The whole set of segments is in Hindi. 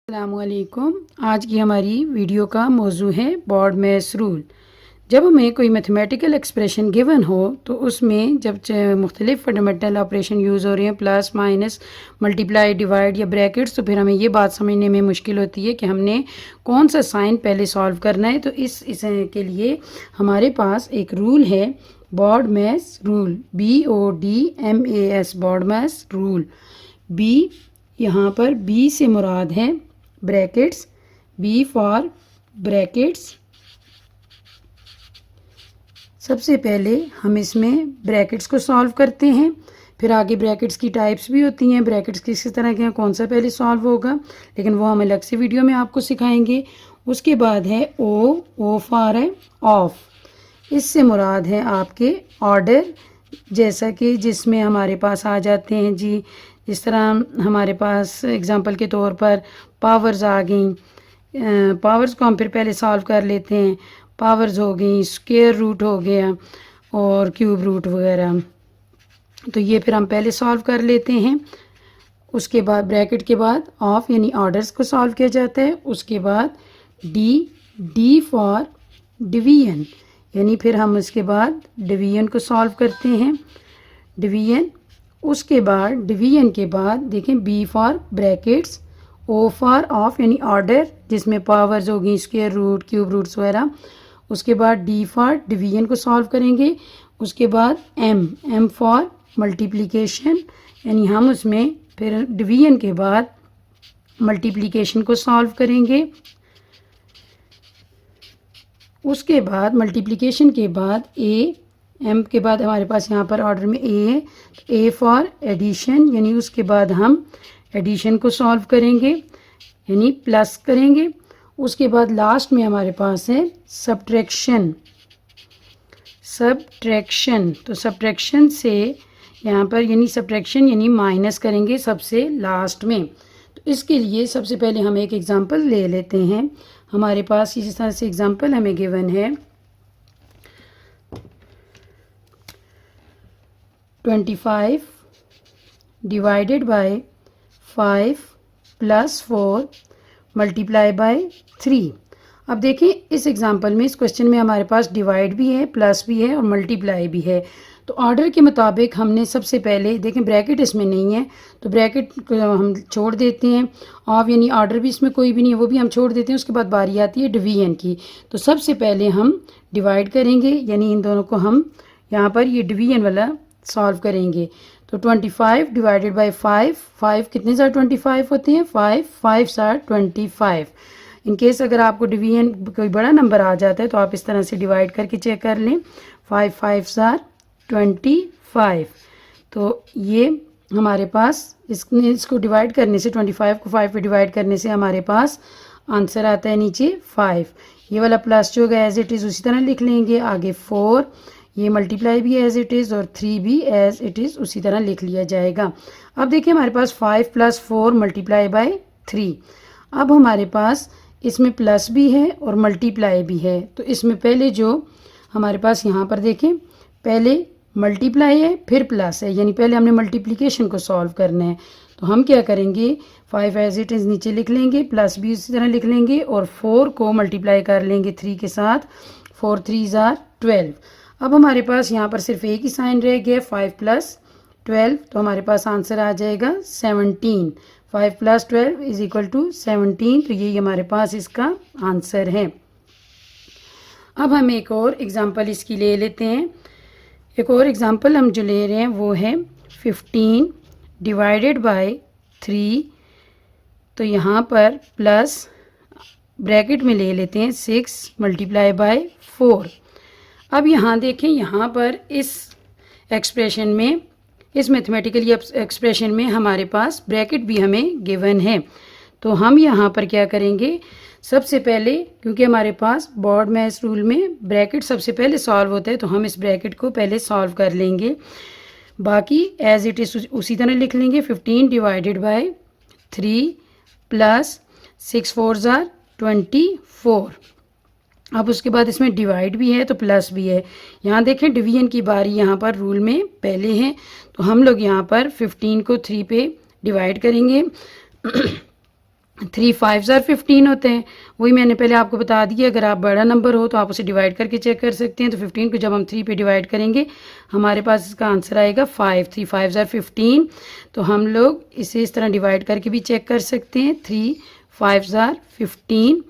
अस्सलामुअलैकुम। आज की हमारी वीडियो का मौजू है बॉड मैस रूल। जब हमें कोई मैथमेटिकल एक्सप्रेशन गिवन हो तो उसमें जब मुख्तलिफ फंडामेंटल ऑपरेशन यूज़ हो रहे हैं, प्लस माइनस मल्टीप्लाई डिवाइड या ब्रैकेट्स, तो फिर हमें ये बात समझने में मुश्किल होती है कि हमने कौन सा साइन पहले सॉल्व करना है। तो इस के लिए हमारे पास एक रूल है, BODMAS rule, BODMAS, BODMAS rule. B, यहाँ पर बी से मुराद है ब्रैकेट्स, बी फॉर ब्रैकेट्स। सबसे पहले हम इसमें ब्रैकेट्स को सॉल्व करते हैं, फिर आगे ब्रैकेट्स की टाइप्स भी होती हैं, ब्रैकेट्स किस तरह के हैं, कौन सा पहले सॉल्व होगा, लेकिन वो हम अलग से वीडियो में आपको सिखाएंगे। उसके बाद है ओ फॉर है ऑफ। इससे मुराद है आपके ऑर्डर, जैसा कि जिसमें हमारे पास आ जाते हैं जी, जिस तरह हमारे पास एग्जांपल के तौर पर पावर्स आ गई, पावर्स को हम फिर पहले सॉल्व कर लेते हैं। पावर्स हो गई, स्क्वायर रूट हो गया और क्यूब रूट वगैरह, तो ये फिर हम पहले सॉल्व कर लेते हैं। उसके बाद ब्रैकेट के बाद ऑफ यानी ऑर्डर्स को सॉल्व किया जाता है। उसके बाद डी फॉर डिवीजन, यानी फिर हम उसके बाद डिवीजन को सॉल्व करते हैं, डिवीजन। उसके बाद डिवीजन के बाद देखें B for brackets, O for of यानी ऑर्डर जिसमें पावर्स होगी, स्क्वायर रूट, क्यूब रूट्स वगैरह। उसके बाद डी फॉर डिवीजन को सॉल्व करेंगे। उसके बाद एम फॉर मल्टीप्लिकेशन, यानी हम उसमें फिर डिवीजन के बाद मल्टीप्लिकेशन को सॉल्व करेंगे। उसके बाद मल्टीप्लिकेशन के बाद एम के बाद हमारे पास यहाँ पर ऑर्डर में ए है, ए फॉर एडिशन, यानी उसके बाद हम एडिशन को सॉल्व करेंगे यानी प्लस करेंगे। उसके बाद लास्ट में हमारे पास है सब्ट्रैक्शन, तो सब्ट्रैक्शन से यहाँ पर यानी सब्ट्रैक्शन यानी माइनस करेंगे सबसे लास्ट में। तो इसके लिए सबसे पहले हम एक एग्जांपल ले लेते हैं। हमारे पास इस तरह से एग्जांपल हमें गिवन है, 25 divided by 5 plus 4 multiply by 3। अब देखें इस एग्जांपल में, इस क्वेश्चन में हमारे पास डिवाइड भी है, प्लस भी है और मल्टीप्लाई भी है। तो ऑर्डर के मुताबिक हमने सबसे पहले देखें, ब्रैकेट इसमें नहीं है तो ब्रैकेट को हम छोड़ देते हैं, ऑफ यानी ऑर्डर भी इसमें कोई भी नहीं है वो भी हम छोड़ देते हैं। उसके बाद बारी आती है डिवीजन की। तो सबसे पहले हम डिवाइड करेंगे, यानी इन दोनों को हम यहाँ पर ये डिवीजन वाला सॉल्व करेंगे। तो 25 डिवाइडेड बाई 5 कितने सार 25 होते हैं, 5 सार 25। इन केस अगर आपको डिवीजन कोई बड़ा नंबर आ जाता है तो आप इस तरह से डिवाइड करके चेक कर लें, 5 सार 25। तो ये हमारे पास इसको डिवाइड करने से, 25 को 5 पे डिवाइड करने से हमारे पास आंसर आता है नीचे 5। ये वाला प्लस जो होगा एज इट इज़ उसी तरह लिख लेंगे। आगे 4, ये मल्टीप्लाई भी एज इट इज़ और 3 भी एज इट इज़ उसी तरह लिख लिया जाएगा। अब देखिए हमारे पास 5 प्लस 4 मल्टीप्लाई बाय 3। अब हमारे पास इसमें प्लस भी है और मल्टीप्लाई भी है। तो इसमें पहले जो हमारे पास यहाँ पर देखें, पहले मल्टीप्लाई है फिर प्लस है, यानी पहले हमने मल्टीप्लिकेशन को सॉल्व करना है। तो हम क्या करेंगे, 5 एज इट इज़ नीचे लिख लेंगे, प्लस भी उसी तरह लिख लेंगे और 4 को मल्टीप्लाई कर लेंगे 3 के साथ, 4 3 आर 12। अब हमारे पास यहाँ पर सिर्फ एक ही साइन रह गया, 5 प्लस 12, तो हमारे पास आंसर आ जाएगा 17। 5 प्लस 12 इज इक्वल टू 17, तो यही हमारे पास इसका आंसर है। अब हम एक और एग्जांपल इसकी ले लेते हैं। एक और एग्जांपल हम जो ले रहे हैं वो है 15 डिवाइडेड बाय 3। तो यहाँ पर प्लस ब्रैकेट में ले लेते हैं 6 मल्टीप्लाई बाय 4। अब यहाँ देखें, यहाँ पर इस एक्सप्रेशन में, इस मैथमेटिकल एक्सप्रेशन में हमारे पास ब्रैकेट भी हमें गिवन है। तो हम यहाँ पर क्या करेंगे, सबसे पहले क्योंकि हमारे पास बॉड मैस रूल में ब्रैकेट सबसे पहले सॉल्व होता है तो हम इस ब्रैकेट को पहले सॉल्व कर लेंगे, बाकी एज इट इज़ उसी तरह लिख लेंगे। 15 डिवाइडेड बाय 3 प्लस 6 4 आर 24। अब उसके बाद इसमें डिवाइड भी है तो प्लस भी है। यहाँ देखें डिवीजन की बारी यहाँ पर रूल में पहले है, तो हम लोग यहाँ पर 15 को 3 पे डिवाइड करेंगे 3 5 15 होते हैं। वही मैंने पहले आपको बता दिया, अगर आप बड़ा नंबर हो तो आप उसे डिवाइड करके चेक कर सकते हैं। तो 15 को जब हम 3 पे डिवाइड करेंगे हमारे पास इसका आंसर आएगा 5। 3 5 15। तो हम लोग इसे इस तरह डिवाइड करके भी चेक कर सकते हैं। 3 5 15।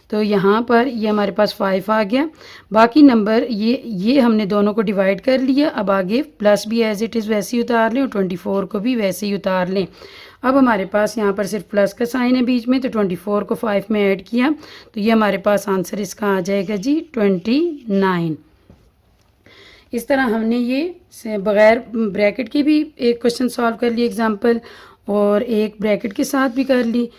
तो यहाँ पर ये हमारे पास 5 आ गया। बाकी नंबर ये हमने दोनों को डिवाइड कर लिया। अब आगे प्लस भी एज इट इज़ वैसे ही उतार लें और 24 को भी वैसे ही उतार लें। अब हमारे पास यहाँ पर सिर्फ प्लस का साइन है बीच में, तो 24 को 5 में ऐड किया तो ये हमारे पास आंसर इसका आ जाएगा जी 29। इस तरह हमने ये बग़ैर ब्रैकेट के भी एक क्वेश्चन सॉल्व कर लिया एग्जाम्पल, और एक ब्रैकेट के साथ भी कर ली।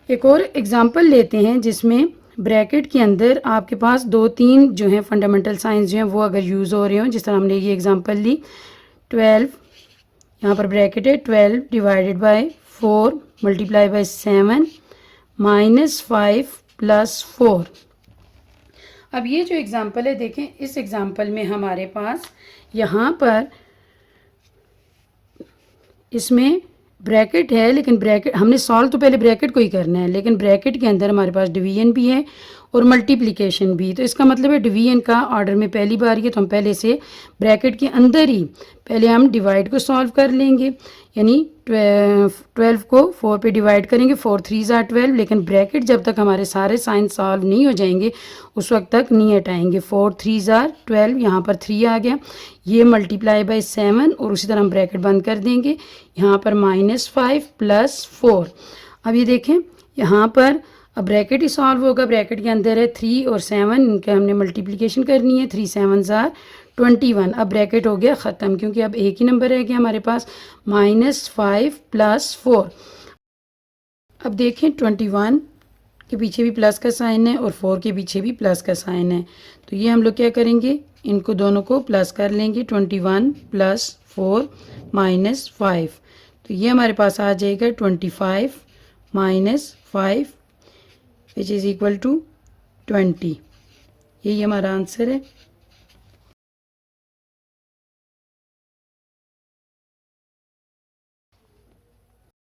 एक और एग्जाम्पल लेते हैं जिसमें ब्रैकेट के अंदर आपके पास 2-3 जो हैं फंडामेंटल साइंस जो हैं वो अगर यूज़ हो रहे हों, जिस तरह हमने ये एग्जांपल ली 12, यहाँ पर ब्रैकेट है 12 divided by 4 multiply by 7 minus 5 plus 4। अब ये जो एग्जांपल है देखें, इस एग्जांपल में हमारे पास यहाँ पर इसमें ब्रैकेट है, लेकिन ब्रैकेट हमने सॉल्व तो पहले ब्रैकेट को ही करना है, लेकिन ब्रैकेट के अंदर हमारे पास डिवीजन भी है और मल्टीप्लिकेशन भी। तो इसका मतलब है डिवीजन का ऑर्डर में पहली बार है तो हम पहले से ब्रैकेट के अंदर ही पहले हम डिवाइड को सॉल्व कर लेंगे। यानी 12 को 4 पे डिवाइड करेंगे, 4 3 12, लेकिन ब्रैकेट जब तक हमारे सारे साइन सॉल्व नहीं हो जाएंगे उस वक्त तक नहीं हटाएंगे। 4 3 12, यहाँ पर 3 आ गया, ये मल्टीप्लाई बाय 7 और उसी तरह हम ब्रैकेट बंद कर देंगे। यहाँ पर -5 प्लस 4। अब ये देखें यहाँ पर अब ब्रैकेट ही सॉल्व होगा, ब्रैकेट के अंदर है 3 और 7, इनका हमने मल्टीप्लिकेशन करनी है। 3 7 21। अब ब्रैकेट हो गया ख़त्म, क्योंकि अब एक ही नंबर रह गया हमारे पास -5 प्लस 4। अब देखें 21 के पीछे भी प्लस का साइन है और 4 के पीछे भी प्लस का साइन है, तो ये हम लोग क्या करेंगे, इनको दोनों को प्लस कर लेंगे। 21 प्लस 4 -5, तो ये हमारे पास आ जाएगा 25 -5 विच इज़ इक्वल टू 20। यही हमारा आंसर है।